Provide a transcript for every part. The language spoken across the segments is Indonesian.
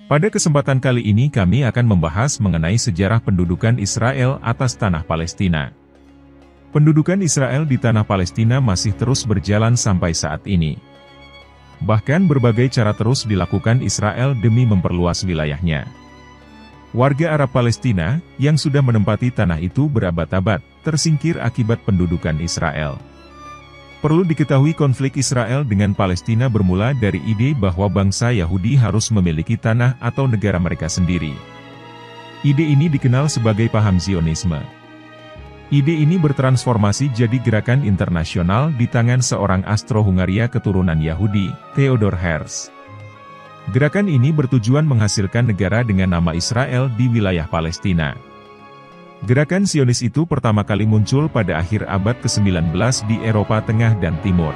Pada kesempatan kali ini kami akan membahas mengenai sejarah pendudukan Israel atas tanah Palestina. Pendudukan Israel di tanah Palestina masih terus berjalan sampai saat ini. Bahkan berbagai cara terus dilakukan Israel demi memperluas wilayahnya. Warga Arab Palestina, yang sudah menempati tanah itu berabad-abad, tersingkir akibat pendudukan Israel. Perlu diketahui konflik Israel dengan Palestina bermula dari ide bahwa bangsa Yahudi harus memiliki tanah atau negara mereka sendiri. Ide ini dikenal sebagai paham Zionisme. Ide ini bertransformasi jadi gerakan internasional di tangan seorang Austro-Hungaria keturunan Yahudi, Theodor Herzl. Gerakan ini bertujuan menghasilkan negara dengan nama Israel di wilayah Palestina. Gerakan Zionis itu pertama kali muncul pada akhir abad ke-19 di Eropa Tengah dan Timur.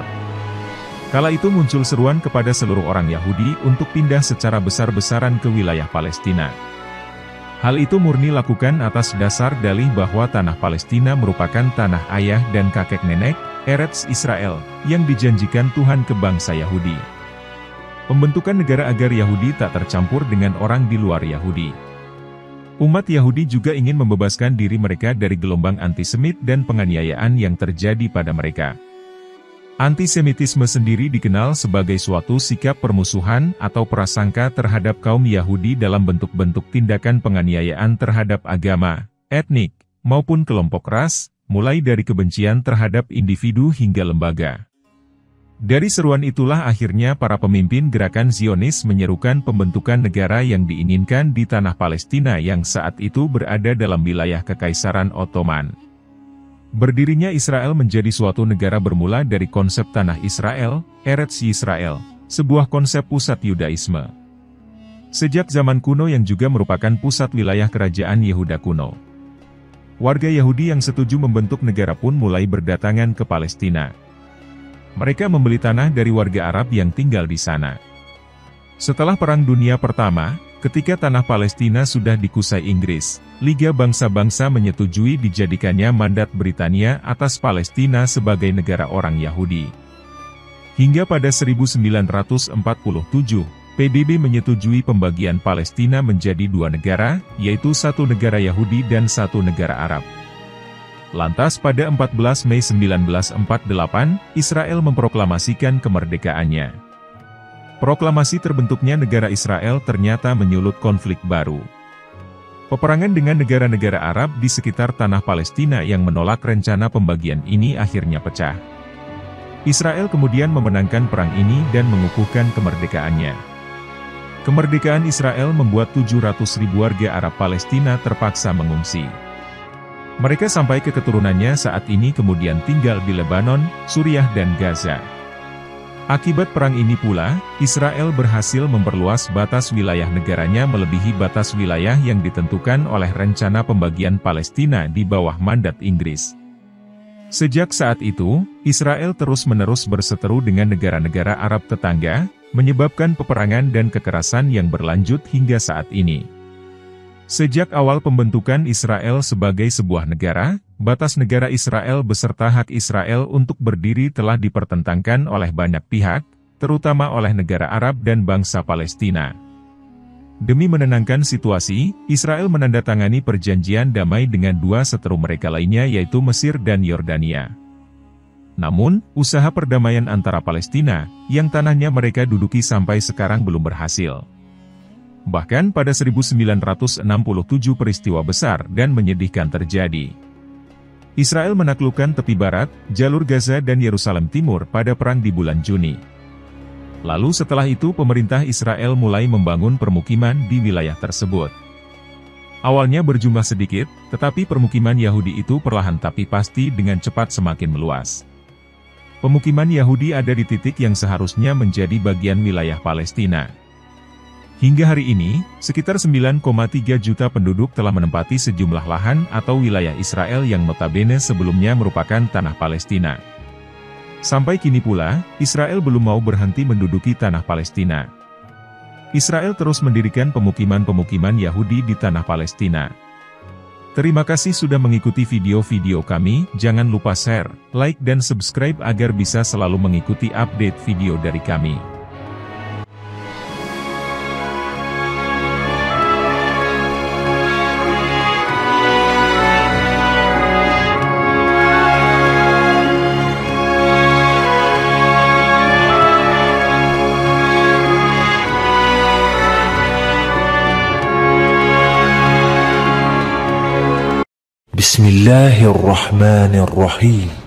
Kala itu muncul seruan kepada seluruh orang Yahudi untuk pindah secara besar-besaran ke wilayah Palestina. Hal itu murni lakukan atas dasar dalih bahwa tanah Palestina merupakan tanah ayah dan kakek nenek, Eretz Israel, yang dijanjikan Tuhan ke bangsa Yahudi. Pembentukan negara agar Yahudi tak tercampur dengan orang di luar Yahudi. Umat Yahudi juga ingin membebaskan diri mereka dari gelombang antisemit dan penganiayaan yang terjadi pada mereka. Antisemitisme sendiri dikenal sebagai suatu sikap permusuhan atau prasangka terhadap kaum Yahudi dalam bentuk-bentuk tindakan penganiayaan terhadap agama, etnik, maupun kelompok ras, mulai dari kebencian terhadap individu hingga lembaga. Dari seruan itulah akhirnya para pemimpin gerakan Zionis menyerukan pembentukan negara yang diinginkan di tanah Palestina yang saat itu berada dalam wilayah Kekaisaran Ottoman. Berdirinya Israel menjadi suatu negara bermula dari konsep tanah Israel, Eretz Yisrael, sebuah konsep pusat Yudaisme. Sejak zaman kuno yang juga merupakan pusat wilayah kerajaan Yehuda kuno. Warga Yahudi yang setuju membentuk negara pun mulai berdatangan ke Palestina. Mereka membeli tanah dari warga Arab yang tinggal di sana. Setelah Perang Dunia Pertama, ketika tanah Palestina sudah dikuasai Inggris, Liga Bangsa-Bangsa menyetujui dijadikannya mandat Britania atas Palestina sebagai negara orang Yahudi. Hingga pada 1947, PBB menyetujui pembagian Palestina menjadi dua negara, yaitu satu negara Yahudi dan satu negara Arab. Lantas pada 14 Mei 1948, Israel memproklamasikan kemerdekaannya. Proklamasi terbentuknya negara Israel ternyata menyulut konflik baru. Peperangan dengan negara-negara Arab di sekitar tanah Palestina yang menolak rencana pembagian ini akhirnya pecah. Israel kemudian memenangkan perang ini dan mengukuhkan kemerdekaannya. Kemerdekaan Israel membuat 700.000 warga Arab Palestina terpaksa mengungsi. Mereka sampai ke keturunannya saat ini kemudian tinggal di Lebanon, Suriah dan Gaza. Akibat perang ini pula, Israel berhasil memperluas batas wilayah negaranya melebihi batas wilayah yang ditentukan oleh rencana pembagian Palestina di bawah mandat Inggris. Sejak saat itu, Israel terus-menerus berseteru dengan negara-negara Arab tetangga, menyebabkan peperangan dan kekerasan yang berlanjut hingga saat ini. Sejak awal pembentukan Israel sebagai sebuah negara, batas negara Israel beserta hak Israel untuk berdiri telah dipertentangkan oleh banyak pihak, terutama oleh negara Arab dan bangsa Palestina. Demi menenangkan situasi, Israel menandatangani perjanjian damai dengan dua seteru mereka lainnya yaitu Mesir dan Yordania. Namun, usaha perdamaian antara Palestina, yang tanahnya mereka duduki sampai sekarang belum berhasil. Bahkan pada 1967 peristiwa besar dan menyedihkan terjadi. Israel menaklukkan tepi barat, jalur Gaza dan Yerusalem Timur pada perang di bulan Juni. Lalu setelah itu pemerintah Israel mulai membangun permukiman di wilayah tersebut. Awalnya berjumlah sedikit, tetapi permukiman Yahudi itu perlahan tapi pasti dengan cepat semakin meluas. Pemukiman Yahudi ada di titik yang seharusnya menjadi bagian wilayah Palestina. Hingga hari ini, sekitar 9,3 juta penduduk telah menempati sejumlah lahan atau wilayah Israel yang notabene sebelumnya merupakan tanah Palestina. Sampai kini pula, Israel belum mau berhenti menduduki tanah Palestina. Israel terus mendirikan pemukiman-pemukiman Yahudi di tanah Palestina. Terima kasih sudah mengikuti video-video kami, jangan lupa share, like dan subscribe agar bisa selalu mengikuti update video dari kami. Bismillahirrahmanirrahim.